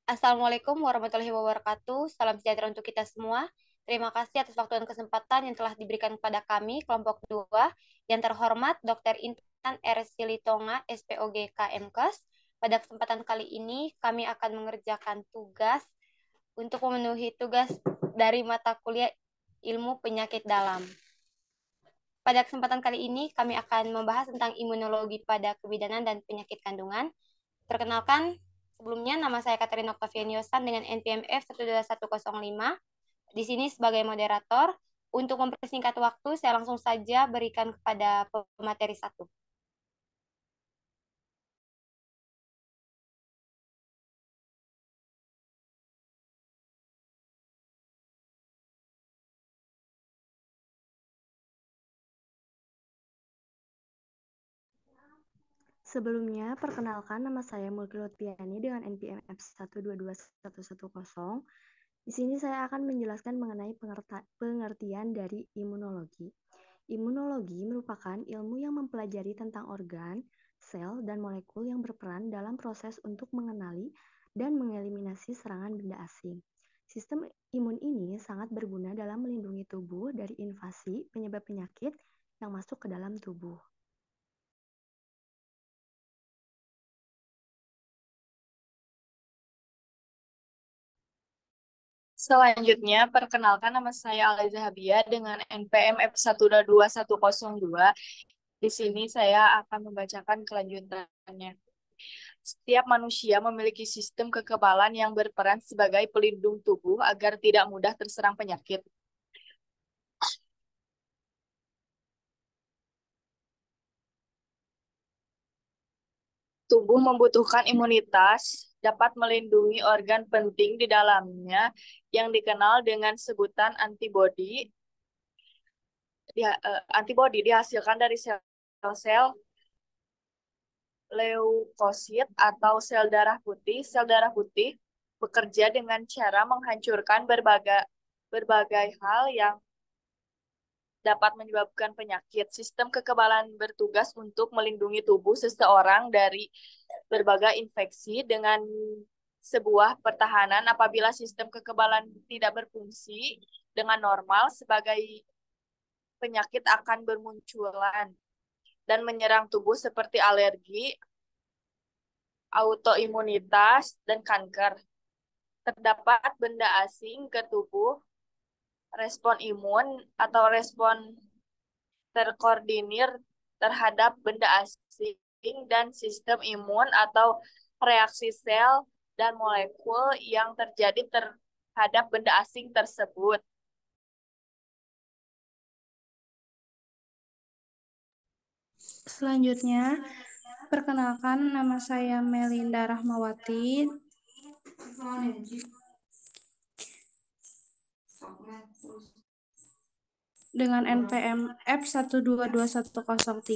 Assalamualaikum warahmatullahi wabarakatuh. Salam sejahtera untuk kita semua. Terima kasih atas waktu dan kesempatan yang telah diberikan kepada kami, kelompok 2, yang terhormat Dr. Intan R. Silitonga, SPOG KMKes. Pada kesempatan kali ini, kami akan mengerjakan tugas untuk memenuhi tugas dari mata kuliah ilmu penyakit dalam. Pada kesempatan kali ini, kami akan membahas tentang imunologi pada kebidanan dan penyakit kandungan. Perkenalkan, sebelumnya nama saya Katerina Octavianiosan dengan NPMF 12105. Di sini sebagai moderator. Untuk mempersingkat waktu, saya langsung saja berikan kepada pemateri satu. Sebelumnya, perkenalkan nama saya Mulki Lutfiani dengan NPM F1221110. Di sini saya akan menjelaskan mengenai pengertian dari imunologi. Imunologi merupakan ilmu yang mempelajari tentang organ, sel, dan molekul yang berperan dalam proses untuk mengenali dan mengeliminasi serangan benda asing. Sistem imun ini sangat berguna dalam melindungi tubuh dari invasi penyebab penyakit yang masuk ke dalam tubuh. Selanjutnya, perkenalkan nama saya Aliza Habia dengan NPM F12102. Di sini saya akan membacakan kelanjutannya. Setiap manusia memiliki sistem kekebalan yang berperan sebagai pelindung tubuh agar tidak mudah terserang penyakit. Tubuh membutuhkan imunitas dapat melindungi organ penting di dalamnya yang dikenal dengan sebutan antibodi. Antibodi dihasilkan dari sel-sel leukosit atau sel darah putih. Sel darah putih bekerja dengan cara menghancurkan berbagai hal yang dapat menyebabkan penyakit. Sistem kekebalan bertugas untuk melindungi tubuh seseorang dari berbagai infeksi dengan sebuah pertahanan apabila sistem kekebalan tidak berfungsi dengan normal sebagai penyakit akan bermunculan dan menyerang tubuh seperti alergi, autoimunitas, dan kanker. Terdapat benda asing ke tubuh, respon imun atau respon terkoordinir terhadap benda asing dan sistem imun atau reaksi sel dan molekul yang terjadi terhadap benda asing tersebut. Selanjutnya, perkenalkan nama saya Melinda Rahmawati dengan NPM F1221103.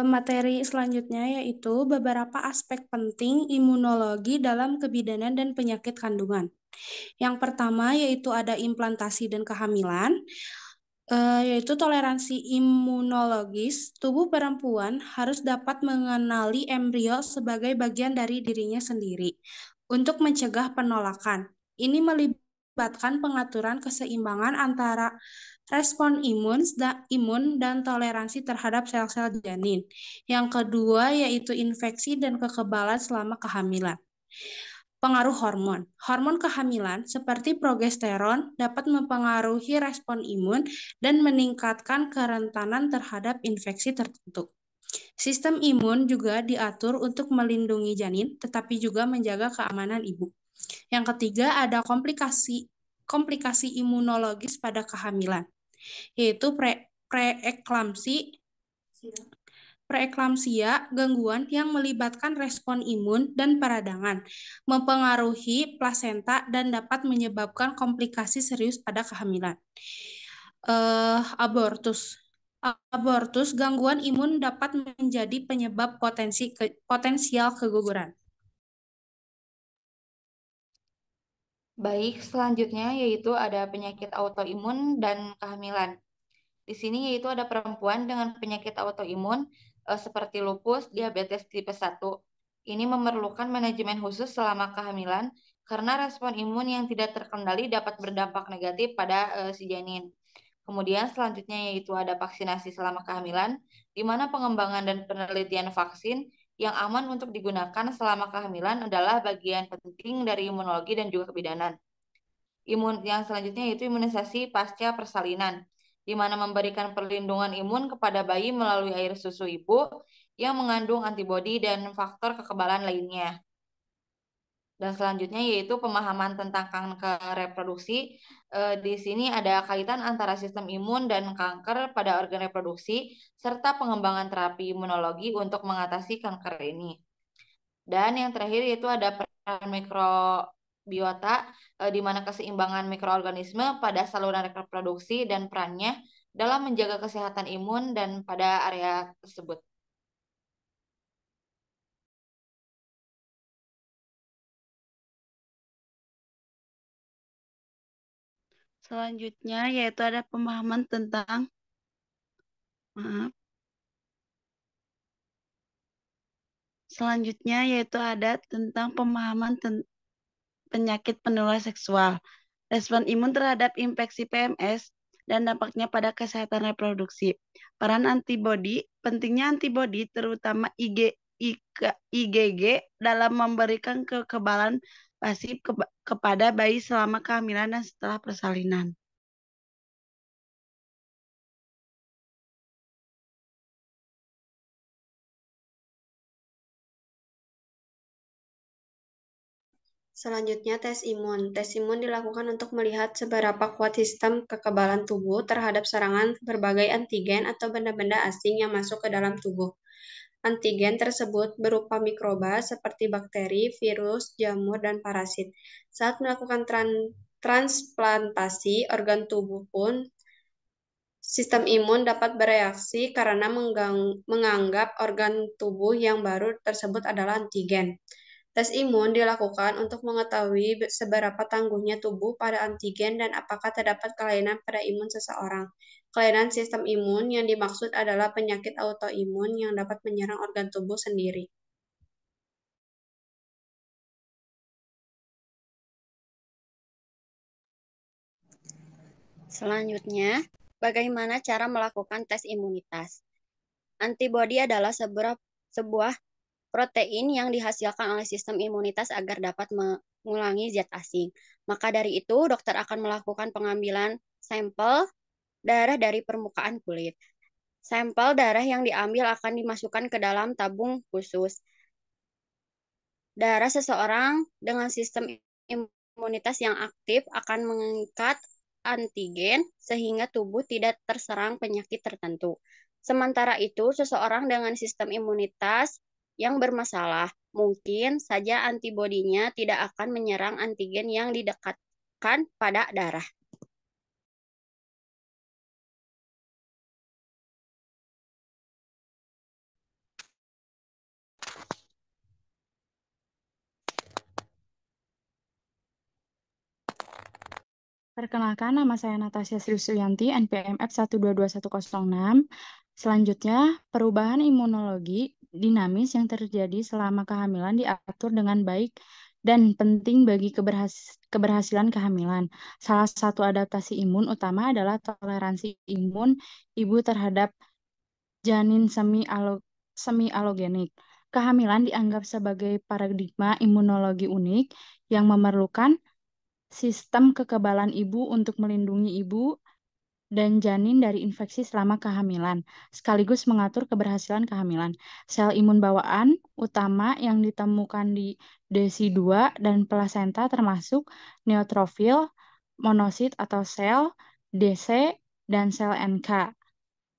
Materi selanjutnya yaitu beberapa aspek penting imunologi dalam kebidanan dan penyakit kandungan. Yang pertama yaitu ada implantasi dan kehamilan, yaitu toleransi imunologis. Tubuh perempuan harus dapat mengenali embrio sebagai bagian dari dirinya sendiri untuk mencegah penolakan. Ini melibatkan pengaturan keseimbangan antara respon imun dan toleransi terhadap sel-sel janin. Yang kedua yaitu infeksi dan kekebalan selama kehamilan. Pengaruh hormon. Hormon kehamilan seperti progesteron dapat mempengaruhi respon imun dan meningkatkan kerentanan terhadap infeksi tertentu. Sistem imun juga diatur untuk melindungi janin, tetapi juga menjaga keamanan ibu. Yang ketiga ada komplikasi imunologis pada kehamilan, yaitu preeklamsi, preeklamsia, gangguan yang melibatkan respon imun dan peradangan, mempengaruhi plasenta dan dapat menyebabkan komplikasi serius pada kehamilan. Abortus. Abortus, gangguan imun dapat menjadi penyebab potensial keguguran. Baik, selanjutnya yaitu ada penyakit autoimun dan kehamilan. Di sini yaitu ada perempuan dengan penyakit autoimun seperti lupus, diabetes tipe 1. Ini memerlukan manajemen khusus selama kehamilan karena respon imun yang tidak terkendali dapat berdampak negatif pada si janin. Kemudian selanjutnya yaitu ada vaksinasi selama kehamilan, di mana pengembangan dan penelitian vaksin yang aman untuk digunakan selama kehamilan adalah bagian penting dari imunologi dan juga kebidanan. Yang selanjutnya yaitu imunisasi pasca persalinan, di mana memberikan perlindungan imun kepada bayi melalui air susu ibu yang mengandung antibodi dan faktor kekebalan lainnya. Dan selanjutnya yaitu pemahaman tentang kanker reproduksi. Di sini ada kaitan antara sistem imun dan kanker pada organ reproduksi, serta pengembangan terapi imunologi untuk mengatasi kanker ini. Dan yang terakhir yaitu ada peran mikrobiota, di mana keseimbangan mikroorganisme pada saluran reproduksi dan perannya dalam menjaga kesehatan imun dan pada area tersebut. Selanjutnya yaitu ada pemahaman tentang Selanjutnya yaitu ada tentang pemahaman penyakit penular seksual, respon imun terhadap infeksi PMS, dan dampaknya pada kesehatan reproduksi. Peran antibodi, pentingnya antibodi terutama IgG dalam memberikan kekebalan pasif kepada bayi selama kehamilan dan setelah persalinan. Selanjutnya, tes imun. Tes imun dilakukan untuk melihat seberapa kuat sistem kekebalan tubuh terhadap serangan berbagai antigen atau benda-benda asing yang masuk ke dalam tubuh. Antigen tersebut berupa mikroba seperti bakteri, virus, jamur, dan parasit. Saat melakukan transplantasi organ tubuh pun, sistem imun dapat bereaksi karena menganggap organ tubuh yang baru tersebut adalah antigen. Tes imun dilakukan untuk mengetahui seberapa tangguhnya tubuh pada antigen dan apakah terdapat kelainan pada imun seseorang. Kelainan sistem imun yang dimaksud adalah penyakit autoimun yang dapat menyerang organ tubuh sendiri. Selanjutnya, bagaimana cara melakukan tes imunitas? Antibodi adalah sebuah protein yang dihasilkan oleh sistem imunitas agar dapat mengulangi zat asing. Maka dari itu, dokter akan melakukan pengambilan sampel darah dari permukaan kulit. Sampel darah yang diambil akan dimasukkan ke dalam tabung khusus. Darah seseorang dengan sistem imunitas yang aktif akan mengangkat antigen sehingga tubuh tidak terserang penyakit tertentu. Sementara itu, seseorang dengan sistem imunitas yang bermasalah, mungkin saja antibodinya tidak akan menyerang antigen yang didekatkan pada darah. Perkenalkan, nama saya Natasha Sri Suyanti, NPM F122106. Selanjutnya, perubahan imunologi dinamis yang terjadi selama kehamilan diatur dengan baik dan penting bagi keberhasilan kehamilan. Salah satu adaptasi imun utama adalah toleransi imun ibu terhadap janin semi-alogenik. Kehamilan dianggap sebagai paradigma imunologi unik yang memerlukan sistem kekebalan ibu untuk melindungi ibu dan janin dari infeksi selama kehamilan, sekaligus mengatur keberhasilan kehamilan. Sel imun bawaan utama yang ditemukan di DESI2 dan plasenta termasuk neutrofil, monosit atau sel, DC, dan sel NK.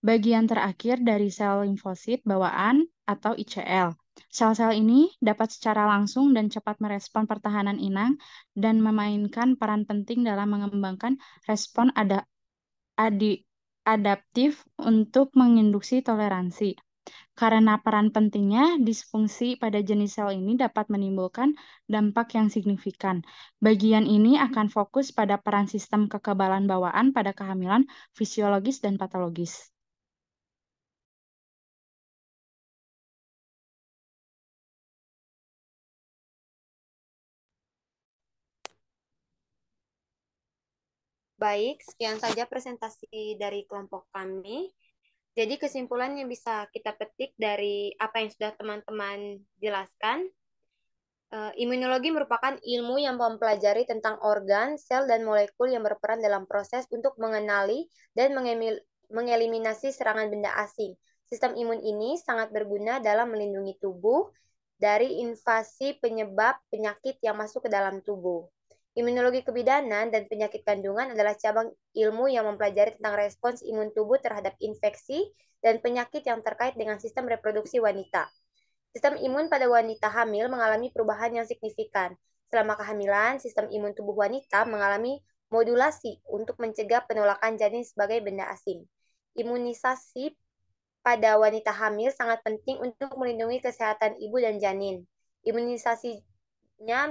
Bagian terakhir dari sel limfosit bawaan atau ICL. Sel-sel ini dapat secara langsung dan cepat merespon pertahanan inang dan memainkan peran penting dalam mengembangkan respon adaptif untuk menginduksi toleransi. Karena peran pentingnya, disfungsi pada jenis sel ini dapat menimbulkan dampak yang signifikan. Bagian ini akan fokus pada peran sistem kekebalan bawaan pada kehamilan, fisiologis dan patologis. Baik, sekian saja presentasi dari kelompok kami. Jadi kesimpulan yang bisa kita petik dari apa yang sudah teman-teman jelaskan, imunologi merupakan ilmu yang mempelajari tentang organ, sel, dan molekul yang berperan dalam proses untuk mengenali dan mengeliminasi serangan benda asing. Sistem imun ini sangat berguna dalam melindungi tubuh dari invasi penyebab penyakit yang masuk ke dalam tubuh. Imunologi kebidanan dan penyakit kandungan adalah cabang ilmu yang mempelajari tentang respons imun tubuh terhadap infeksi dan penyakit yang terkait dengan sistem reproduksi wanita. Sistem imun pada wanita hamil mengalami perubahan yang signifikan. Selama kehamilan, sistem imun tubuh wanita mengalami modulasi untuk mencegah penolakan janin sebagai benda asing. Imunisasi pada wanita hamil sangat penting untuk melindungi kesehatan ibu dan janin. Imunisasinya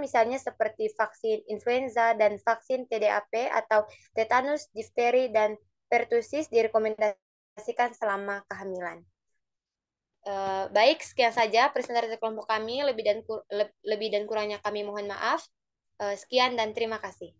misalnya seperti vaksin influenza dan vaksin TDAP atau tetanus, difteri, dan pertusis direkomendasikan selama kehamilan. Baik, sekian saja presentasi kelompok kami. Lebih dan kurangnya kami mohon maaf. Sekian dan terima kasih.